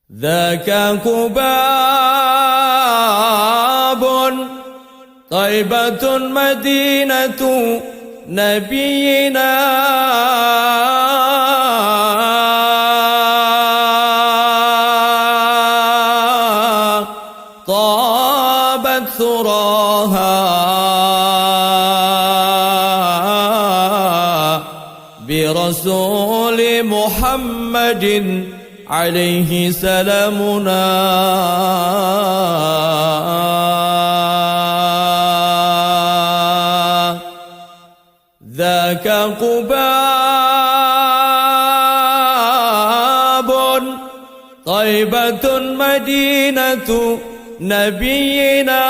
ذاك قباب طيبة مدينة نبينا طابت ثراها برسول محمد عليه سلامنا ذاك قباب طيبة مدينة نبينا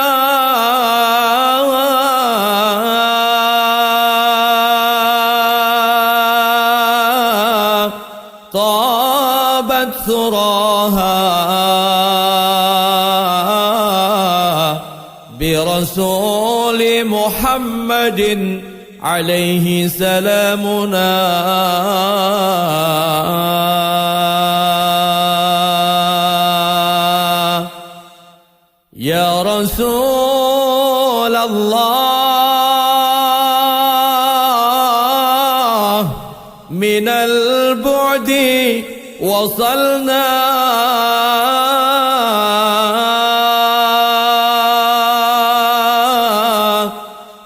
طابت ثراها برسول محمد عليه سلامنا يا رسول الله من البعد وصلنا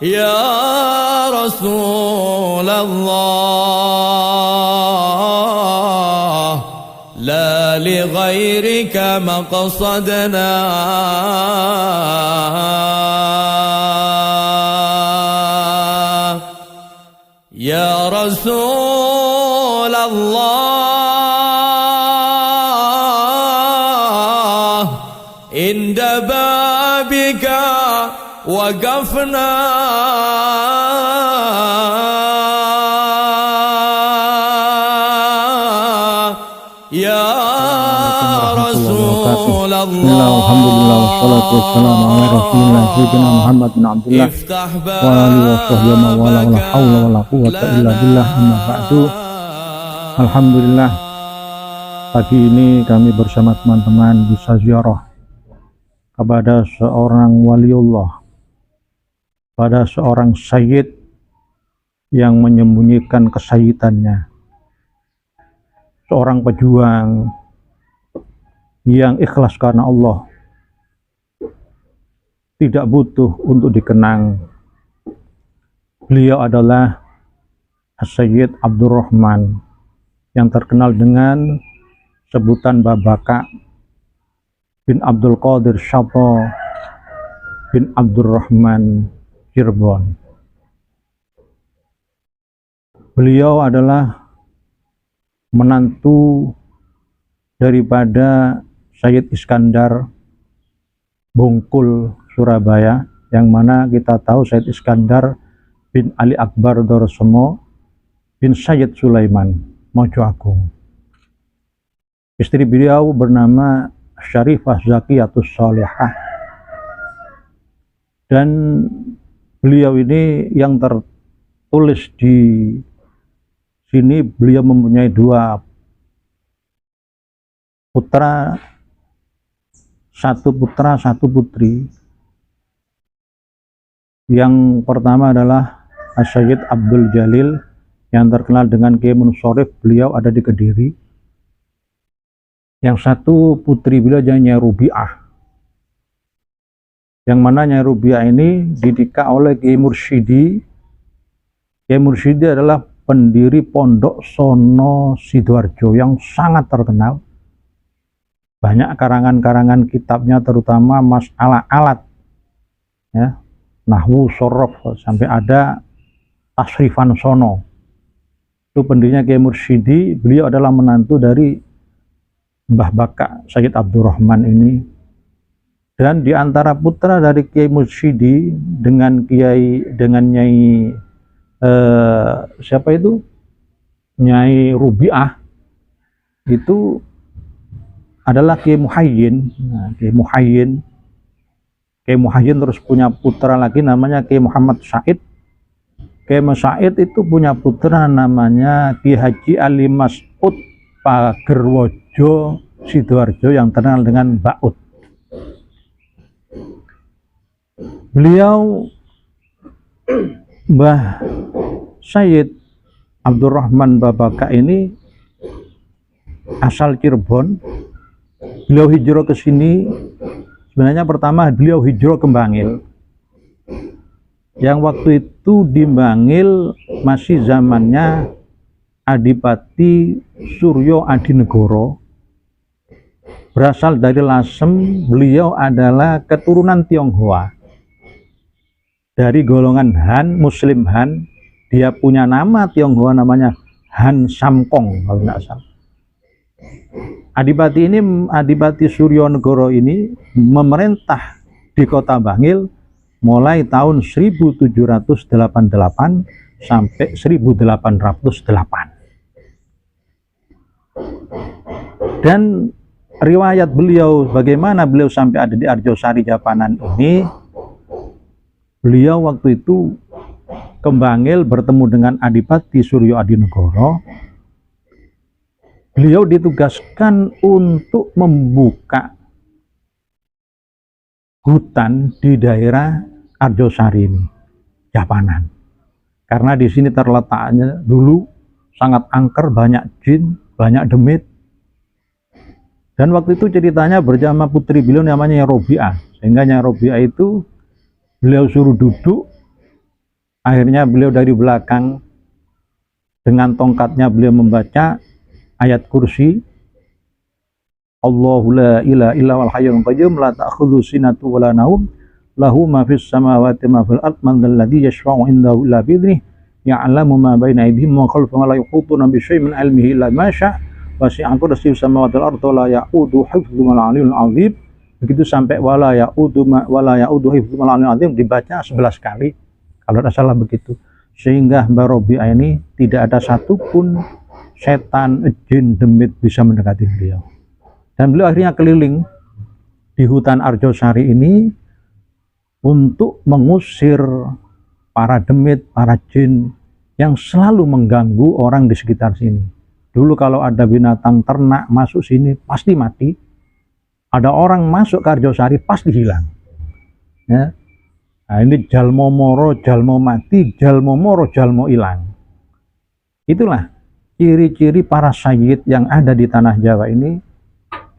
يا رسول الله لا لغيرك مقصدنا يا رسول الله عند بابك وقفنا يا رسول الله alhamdulillah wassalatu wassalamu ala rasulillah sayyidina Muhammad bin Abdullah wa alihi wa sahbihi wa la haula wa la quwwata illa billah amma ba'du. Alhamdulillah, pagi ini kami bersama teman-teman bisa ziarah kepada seorang waliullah, pada seorang sayyid yang menyembunyikan kesayyidannya, seorang pejuang yang ikhlas karena Allah, tidak butuh untuk dikenang. Beliau adalah Sayyid Abdurrahman yang terkenal dengan sebutan Babaka bin Abdul Qadir Syato bin Abdurrahman Cirebon. Beliau adalah menantu daripada Sayyid Iskandar Bungkul Surabaya, yang mana kita tahu Sayyid Iskandar bin Ali Akbar Dorosemo bin Sayyid Sulaiman Mojo Agung. Istri beliau bernama Syarifah Zakiyatus Sholihah, dan beliau ini yang tertulis di sini, beliau mempunyai dua putra, satu putra satu putri. Yang pertama adalah Sayyid Abdul Jalil yang terkenal dengan Kiai Munsorif, beliau ada di Kediri. Yang satu putri beliau Nyai Rubiah, yang mana Nyai Rubiah ini dididik oleh Kiai Mursyidi. Kiai Mursyidi adalah pendiri Pondok Sono Sidoarjo yang sangat terkenal. Banyak karangan-karangan kitabnya, terutama masalah alat, ya, nahwu, sorof, sampai ada tasrifan sono. Itu pendirinya Kiai Mursyidi. Beliau adalah menantu dari Mbah Baka Sayyid Abdurrahman ini. Dan di antara putra dari Kiai Mursyidi dengan Nyai siapa itu? Nyai Rubiah itu adalah Kiai Muhayyin. Nah, Kiai Muhayyin terus punya putra lagi namanya Kiai Muhammad Said. Kiai Said itu punya putra namanya Ki Haji Ali Mas'ud Pagerwojo Sidoarjo yang terkenal dengan Mbak Ut. Beliau Mbah Sayyid Abdurrahman Babaka ini asal Cirebon. Beliau hijrah ke sini, sebenarnya pertama beliau hijrah ke Bangil. Yang waktu itu di Bangil masih zamannya Adipati Suryo Adinegoro. Berasal dari Lasem, beliau adalah keturunan Tionghoa. Dari golongan Han, Muslim Han, dia punya nama Tionghoa namanya Han Samkong kalau tidak salah. Adipati Suryo Negoro ini memerintah di kota Bangil mulai tahun 1788 sampai 1808. Dan riwayat beliau bagaimana beliau sampai ada di Arjosari Japanan ini, beliau waktu itu ke Bangil bertemu dengan Adipati Suryo Adinegoro. Beliau ditugaskan untuk membuka hutan di daerah Arjosari ini, Japanan. Karena di sini terletaknya dulu sangat angker, banyak jin, banyak demit. Dan waktu itu ceritanya bersama putri beliau namanya Nyai Robiah. Sehingga Nyai Robiah itu beliau suruh duduk. Akhirnya beliau dari belakang dengan tongkatnya beliau membaca ayat kursi, Allahu la ilaha illa wal hayyul qayyum la ta'khudhu sinatu wa la naum lahu ma fis samawati ma fil ard man dzal ladzi yashfa'u indahu illa bi idhnihi ya'lamu ma baina aydihim wa khalfahum wa la yuhituna bi syai'in min ilmihi illa ma syaa' wasi'a kursiyyuhu samawati wal ardi la ya'udu hifdzuhuma al 'aliyyul 'azim. Begitu sampai wala ya'udu hifdzuhuma al 'aliyyul 'azim dibaca 11 kali kalau tidak salah begitu. Sehingga Mbah Robiah ini tidak ada satupun setan, jin, demit bisa mendekati beliau. Dan beliau akhirnya keliling di hutan Arjosari ini untuk mengusir para demit, para jin yang selalu mengganggu orang di sekitar sini. Dulu kalau ada binatang ternak masuk sini pasti mati. Ada orang masuk ke Arjosari pasti hilang. Ya. Nah, ini jalmo moro, jalmo mati, jalmo moro, jalmo hilang. Itulah ciri-ciri para sayyid yang ada di tanah Jawa ini.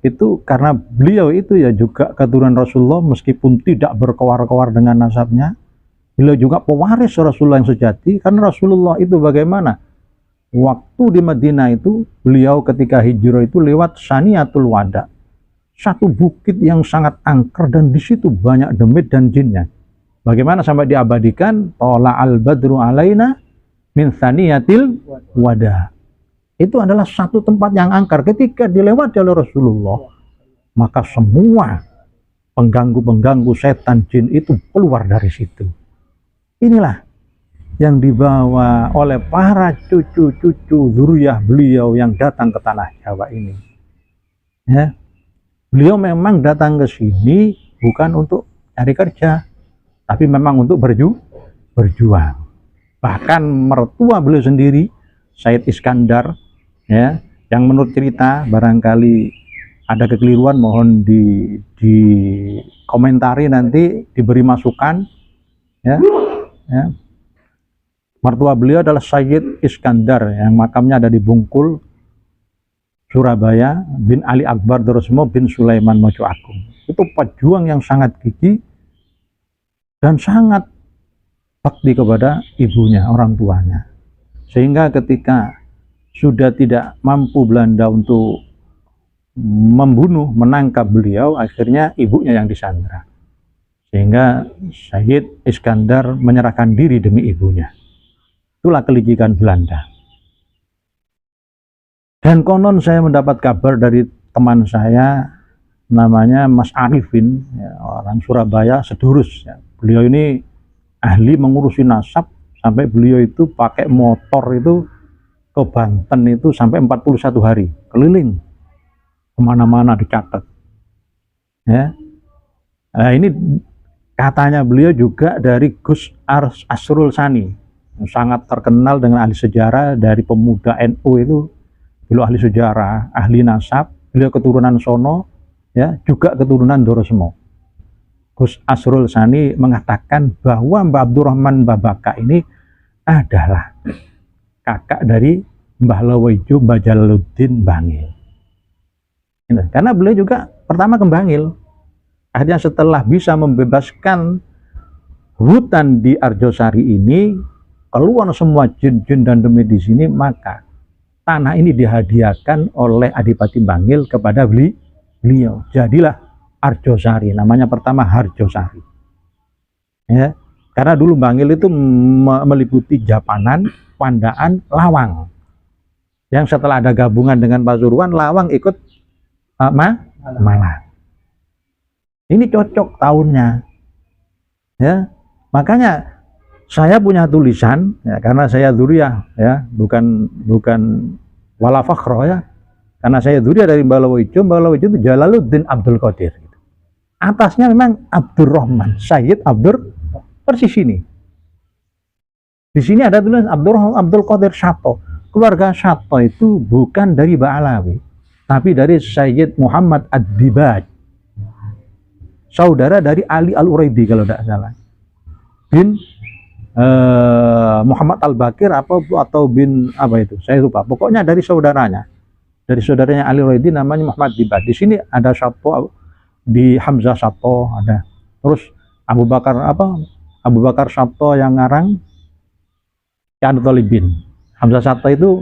Itu karena beliau itu ya juga keturunan Rasulullah, meskipun tidak berkewar-kewar dengan nasabnya. Beliau juga pewaris Rasulullah yang sejati, karena Rasulullah itu bagaimana? Waktu di Madinah itu, beliau ketika hijrah itu lewat Saniyatul Wada, satu bukit yang sangat angker dan di situ banyak demit dan jinnya. Bagaimana sampai diabadikan Tola al-badru alaina min Saniyatil Wada. Itu adalah satu tempat yang angker. Ketika dilewati oleh Rasulullah, maka semua pengganggu-pengganggu setan jin itu keluar dari situ. Inilah yang dibawa oleh para cucu-cucu zuriyah beliau yang datang ke tanah Jawa ini. Ya. Beliau memang datang ke sini bukan untuk cari kerja, tapi memang untuk berjuang. Bahkan mertua beliau sendiri, Said Iskandar, ya, yang menurut cerita barangkali ada kekeliruan, mohon di komentari nanti, diberi masukan, ya. Mertua beliau adalah Sayyid Iskandar yang makamnya ada di Bungkul, Surabaya, bin Ali Akbar Dorosmo bin Sulaiman Mojo Agung. Itu pejuang yang sangat gigih dan sangat bakti kepada ibunya, orang tuanya. Sehingga ketika sudah tidak mampu Belanda untuk membunuh, menangkap beliau, akhirnya ibunya yang disandra. Sehingga Sayyid Iskandar menyerahkan diri demi ibunya. Itulah kelicikan Belanda. Dan konon saya mendapat kabar dari teman saya, namanya Mas Arifin, ya, orang Surabaya, sedurus. Ya. Beliau ini ahli mengurusi nasab, sampai beliau itu pakai motor itu ke Banten itu sampai 41 hari, keliling kemana-mana dicatat. Ya. Nah, ini katanya beliau juga dari Gus Asrul Sani, sangat terkenal dengan ahli sejarah dari pemuda NU itu. Beliau ahli sejarah, ahli nasab, beliau keturunan sono, ya, juga keturunan Dorosmo. Gus Asrul Sani mengatakan bahwa Mbah Abdurrahman Babaka ini adalah kakak dari Mbah Lowoijo Mbah Jalaluddin Bangil. Karena beliau juga pertama ke Bangil. Akhirnya setelah bisa membebaskan hutan di Arjosari ini, keluar semua jin-jin dan demi di sini, maka tanah ini dihadiahkan oleh Adipati Bangil kepada beliau. Jadilah Arjosari, namanya pertama Harjosari. Ya, karena dulu Bangil itu meliputi Japanan, Pandaan, Lawang. Yang setelah ada gabungan dengan Pasuruan, Lawang ikut Malang. Ini cocok tahunnya. Ya, makanya saya punya tulisan, ya, karena saya dzurriyah, ya, bukan wala fakhro, ya. Karena saya dzurriyah dari Mbah Lowoijo itu Jalaluddin Abdul Qadir. Atasnya memang Abdurrahman Sayyid persis ini. Di sini ada tulisan Abdul Qadir Sato. Keluarga Sato itu bukan dari Ba'alawi, tapi dari Sayyid Muhammad Ad-Dibaj, saudara dari Ali Al-Uraidi kalau tidak salah, bin Muhammad Al-Bakir atau bin apa itu, saya lupa. Pokoknya dari saudaranya Ali Al-Uraidi, namanya Muhammad Dibaj. Di sini ada Sato, di Hamzah Sato ada. Terus Abu Bakar Sato yang ngarang Syahadu Talibin. Hamzah Sato itu,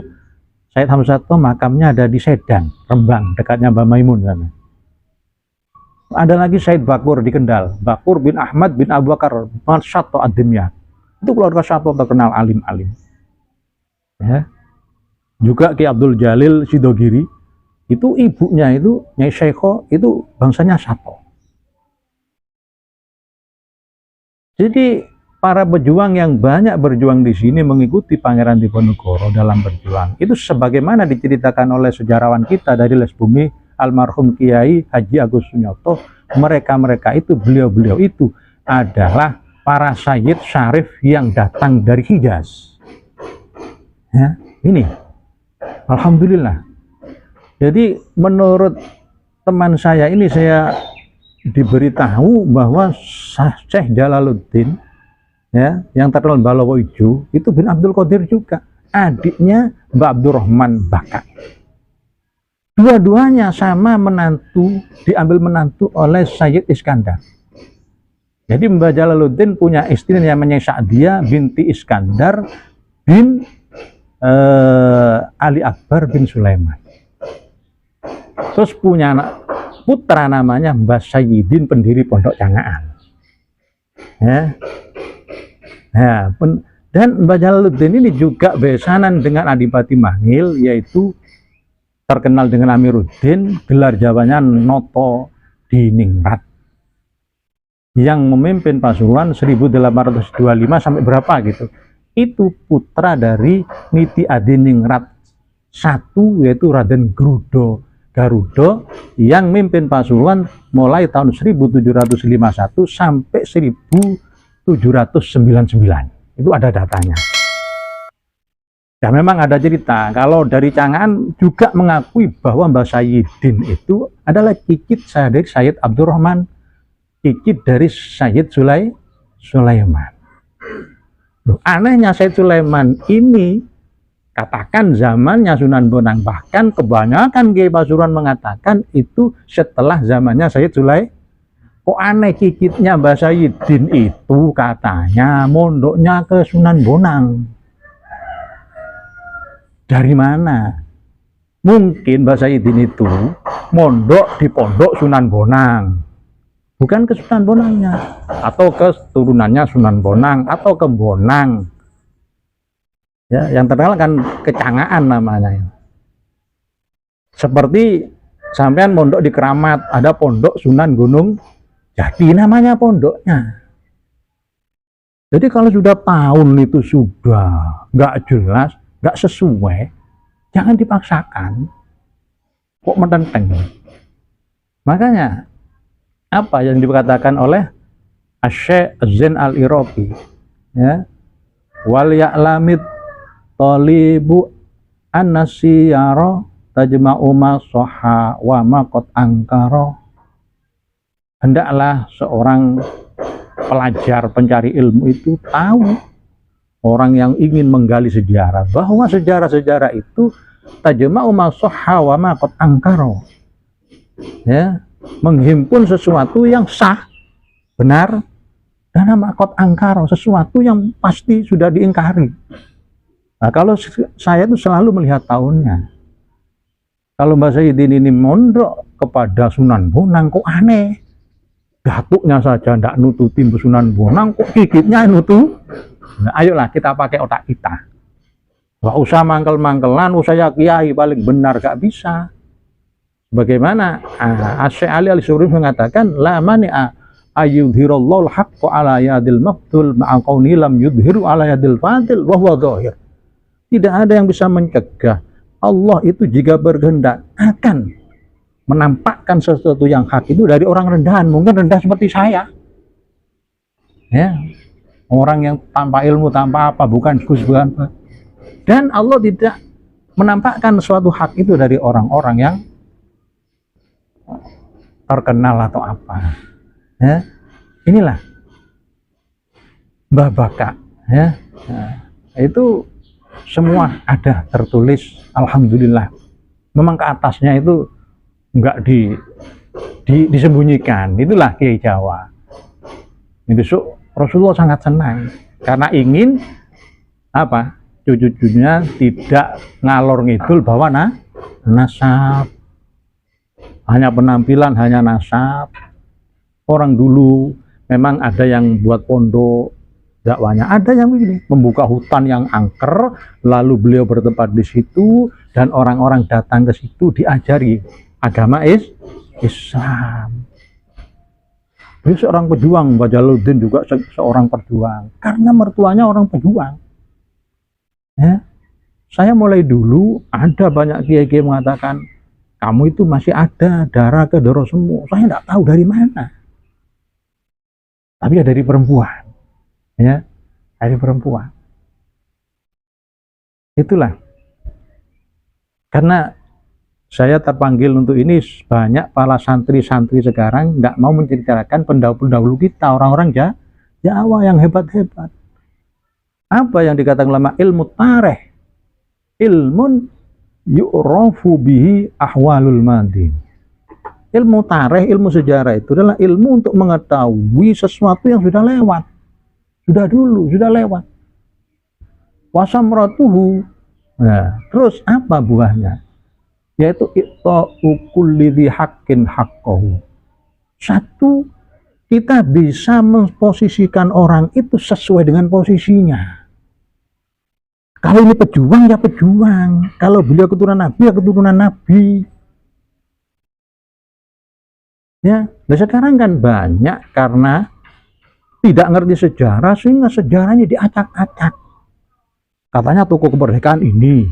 Sayyid Hamzah Sato makamnya ada di Sedang, Rembang, dekatnya Mbah Maimun sana. Ada lagi Sayyid Bakur di Kendal, Bakur bin Ahmad bin Abu Bakar Sato Ad-Dimyah. Itu keluarga Sato terkenal alim-alim. Ya. Juga Ki Abdul Jalil Sidogiri, itu ibunya itu Nyai Syekho itu bangsanya Sato. Jadi para pejuang yang banyak berjuang di sini mengikuti Pangeran Diponegoro dalam berjuang. Itu sebagaimana diceritakan oleh sejarawan kita dari Lesbumi, almarhum Kiai Haji Agus Sunyoto. Mereka itu, beliau itu adalah para sayyid syarif yang datang dari Hijaz. Ya, ini alhamdulillah. Jadi menurut teman saya ini, saya diberitahu bahwa Syekh Jalaluddin, ya, yang terkenal Mbah Lowoijo itu bin Abdul Qadir juga, adiknya Mbah Abdurrahman Baka. Dua-duanya sama menantu, diambil menantu oleh Sayyid Iskandar. Jadi Mbah Jalaluddin punya istri yang namanya Sa'diyah binti Iskandar bin Ali Akbar bin Sulaiman. Terus punya anak putra namanya Mbah Sayyidin, pendiri Pondok Cangaan. Ya. Ya, dan Mbah Jalaluddin ini juga besanan dengan Adipati Bangil, yaitu terkenal dengan Amiruddin, gelar Jawanya Noto Diningrat, yang memimpin Pasuruan 1825 sampai berapa gitu. Itu putra dari Niti Adiningrat I, yaitu Raden Garudo, yang mimpin Pasuruan mulai tahun 1751 sampai 1799. Itu ada datanya. Dan memang ada cerita kalau dari Cangaan juga mengakui bahwa Mbah Sayyidin itu adalah cicit dari Sayyid Abdurrahman, cicit dari Sayyid Sulaiman. Loh, anehnya Sayyid Sulaiman ini, katakan zamannya Sunan Bonang, bahkan kebanyakan Kiai Pasuruan mengatakan itu setelah zamannya Sayyid Sulaiman. Kok aneh, cicitnya Mbah Sayyidin itu katanya mondoknya ke Sunan Bonang. Dari mana? Mungkin Mbah Sayyidin itu mondok di pondok Sunan Bonang, bukan ke Sunan Bonangnya, atau ke turunannya Sunan Bonang, atau ke Bonang. Ya, yang terkenal kan Kecangaan namanya. Seperti sampean mondok di Keramat, ada pondok Sunan Gunung Jati namanya pondoknya. Jadi kalau sudah tahun itu sudah nggak jelas, nggak sesuai, jangan dipaksakan. Kok mententeng? Makanya apa yang dikatakan oleh Asy-Syaikh Zain Al-Iraqi, ya, wal ya'lamit talibu an-nasiyara tajma'u ma sahha wa ma qad angkara. Hendaklah seorang pelajar pencari ilmu itu tahu, orang yang ingin menggali sejarah, bahwa sejarah-sejarah itu tajma'u ma sahha wa ma qad angkara. Ya, menghimpun sesuatu yang sah, benar, dan ma qad angkara, sesuatu yang pasti sudah diingkari. Nah, kalau saya itu selalu melihat tahunnya. Kalau Mbak Sayyidin ini mondok kepada Sunan Bonang, kok aneh. Datuknya saja ndak nututi Sunan Bonang, kok gigitnya nutu. Nah, ayolah kita pakai otak kita. Nggak usah mangkel-mangkelan, saya kiai paling benar, gak bisa. Bagaimana Syekh Ali Al-Suri mengatakan, la mani'a ayyudhirallahu al-haqqa ala yadil maqtul ma'a qauni lam yudhiru ala yadil fadil wa huwa dhahir. Tidak ada yang bisa mencegah Allah itu jika berkehendak akan menampakkan sesuatu yang hak itu dari orang rendahan, mungkin rendah seperti saya, ya, orang yang tanpa ilmu, tanpa apa, bukan apa. Dan Allah tidak menampakkan suatu hak itu dari orang-orang yang terkenal atau apa, ya. Inilah Mbah Baka, ya. Nah, itu semua ada tertulis, alhamdulillah. Memang ke atasnya itu enggak disembunyikan. Itulah Kiai Jawa. Besok Rasulullah sangat senang karena ingin apa? Cucu-cucunya tidak ngalor ngidul bawa nasab. Hanya penampilan, hanya nasab. Orang dulu memang ada yang buat pondok dakwanya, ada yang begini, membuka hutan yang angker, lalu beliau bertempat di situ dan orang-orang datang ke situ diajari agama Islam. Beliau seorang pejuang, Mbah Jalaluddin juga seorang pejuang, karena mertuanya orang pejuang. Ya, saya mulai dulu ada banyak kiai-kiai mengatakan kamu itu masih ada darah ke doro semua. Saya tidak tahu dari mana, tapi ya dari perempuan. Ya, dari perempuan. Itulah. Karena saya terpanggil untuk ini, banyak para santri-santri sekarang tidak mau menceritakan pendahulu kita, orang-orang Jawa yang hebat-hebat. Apa yang dikatakan ulama ilmu tarikh? Ilmun yu'rafu bihi ahwalul madin. Ilmu tarikh, ilmu sejarah itu adalah ilmu untuk mengetahui sesuatu yang sudah lewat. Sudah dulu, sudah lewat. Wasamratuhu. Nah, terus apa buahnya? Yaitu itta'u kulli dzi haqqin haqqahu. Satu, kita bisa memposisikan orang itu sesuai dengan posisinya. Kalau ini pejuang, ya pejuang. Kalau beliau keturunan Nabi, ya keturunan Nabi. Ya, nah sekarang kan banyak karena tidak ngerti sejarah sehingga sejarahnya diacak-acak. Katanya tokoh kemerdekaan ini,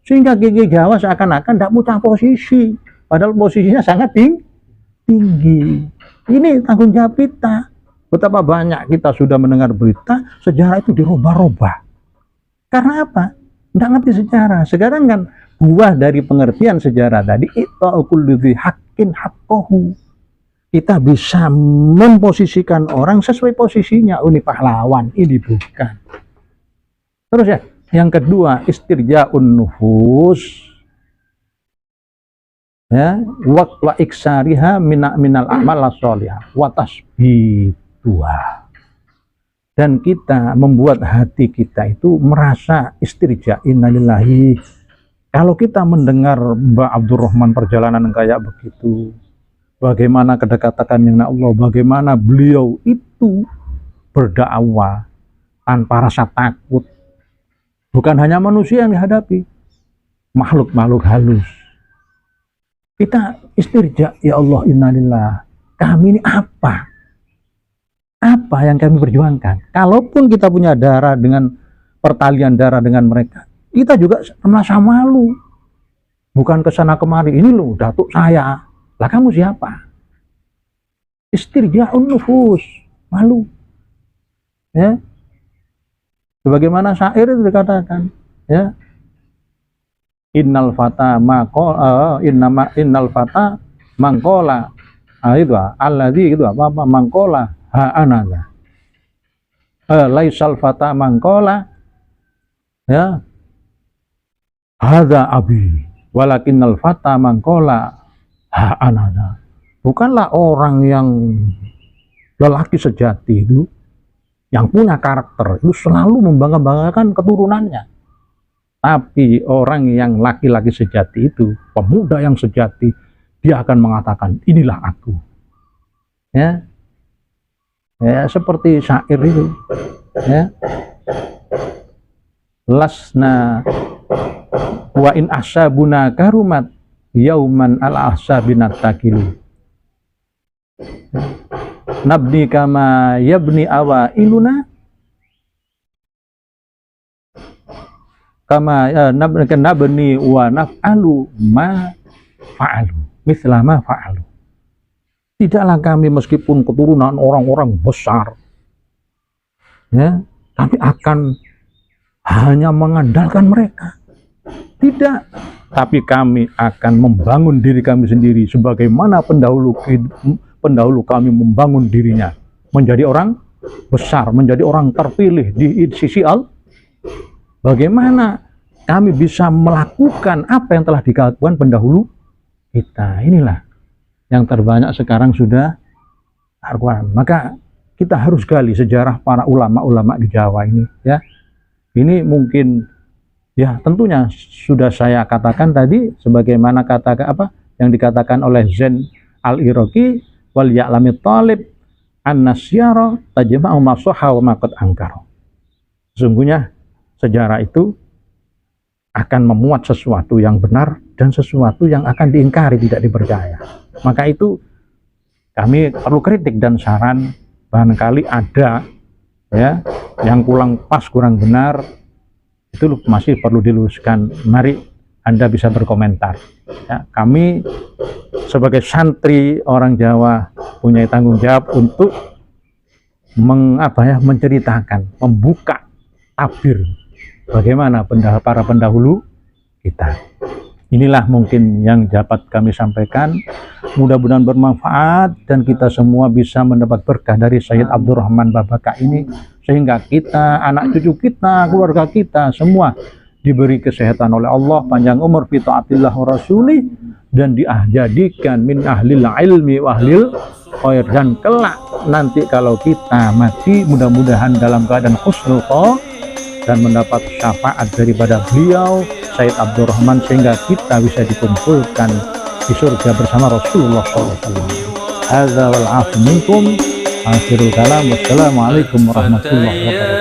sehingga Kiai Jawa seakan-akan tidak punya posisi, padahal posisinya sangat tinggi. Ini tanggung jawab kita. Betapa banyak kita sudah mendengar berita sejarah itu dirubah-rubah. Karena apa? Tidak ngerti sejarah. Sekarang kan buah dari pengertian sejarah tadi, itta'u kulli dzi haqqin haqqahu. Kita bisa memposisikan orang sesuai posisinya. Ini pahlawan, ini bukan. Terus ya, yang kedua, istirja'un nufus. Ya, wa iksariha minal amal sholihah wa tasbituha. Dan kita membuat hati kita itu merasa istirja, innalillahi. Kalau kita mendengar Mbak Abdurrahman perjalanan kayak begitu, bagaimana kedekatan dengan Allah, bagaimana beliau itu berdakwah tanpa rasa takut. Bukan hanya manusia yang dihadapi, makhluk-makhluk halus. Kita istirja, ya Allah, innalillah. Kami ini apa? Apa yang kami perjuangkan? Kalaupun kita punya darah dengan pertalian darah dengan mereka, kita juga merasa malu. Bukan kesana kemari, ini loh datuk saya. Lah kamu siapa? Istirja'un nufus, malu. Ya. Sebagaimana syair itu dikatakan, ya. innal fata maqala innal fata mangkola itu alladzi itu apa mangkola ha anada laisal fata mangkola ya hadza abi walakinnal fata mangkola ha anada. Bukanlah orang yang lelaki sejati itu yang punya karakter itu selalu membangga-banggakan keturunannya. Tapi orang yang laki-laki sejati itu, pemuda yang sejati, dia akan mengatakan, inilah aku. Ya, ya seperti syair itu. Ya, lasna wa in ashabuna karumat yauman al ashabinat takilu. Nabni kama yabni awa iluna kama nabni wa naf'alu ma fa'alu misla ma fa'alu. Tidaklah kami meskipun keturunan orang-orang besar ya, kami akan hanya mengandalkan mereka. Tidak, tapi kami akan membangun diri kami sendiri sebagaimana pendahulu kami membangun dirinya menjadi orang besar, menjadi orang terpilih di sisi Allah. Bagaimana kami bisa melakukan apa yang telah dilakukan pendahulu kita. Inilah yang terbanyak sekarang sudah Al-Quran. Maka kita harus gali sejarah para ulama-ulama di Jawa ini ya. Ini mungkin ya tentunya sudah saya katakan tadi sebagaimana yang dikatakan oleh Zain al-Iraqi wal ya'lami talib an-nasyara tajma'u ma sahha wa ma qad ankara. Sesungguhnya sejarah itu akan memuat sesuatu yang benar dan sesuatu yang akan diingkari, tidak dipercaya. Maka itu kami perlu kritik dan saran, barangkali ada ya yang kurang pas, kurang benar, itu masih perlu diluruskan. Mari Anda bisa berkomentar ya. Kami sebagai santri orang Jawa punya tanggung jawab untuk menceritakan, membuka tabir bagaimana para pendahulu kita. Inilah mungkin yang dapat kami sampaikan. Mudah-mudahan bermanfaat dan kita semua bisa mendapat berkah dari Sayyid Abdurrahman Babaka ini, sehingga kita, anak cucu kita, keluarga kita semua diberi kesehatan oleh Allah, panjang umur fi taatillah wa rasulih, dan dijadikan min ahlil ilmi wa ahlil khair. Dan kelak nanti kalau kita mati mudah-mudahan dalam keadaan husnul khotimah dan mendapat syafaat daripada beliau Sayyid Abdurrahman, sehingga kita bisa dikumpulkan di surga bersama Rasulullah SAW. Hadza wal 'afu minkum. Akhirul kalam. Wassalamualaikum warahmatullahi wabarakatuh.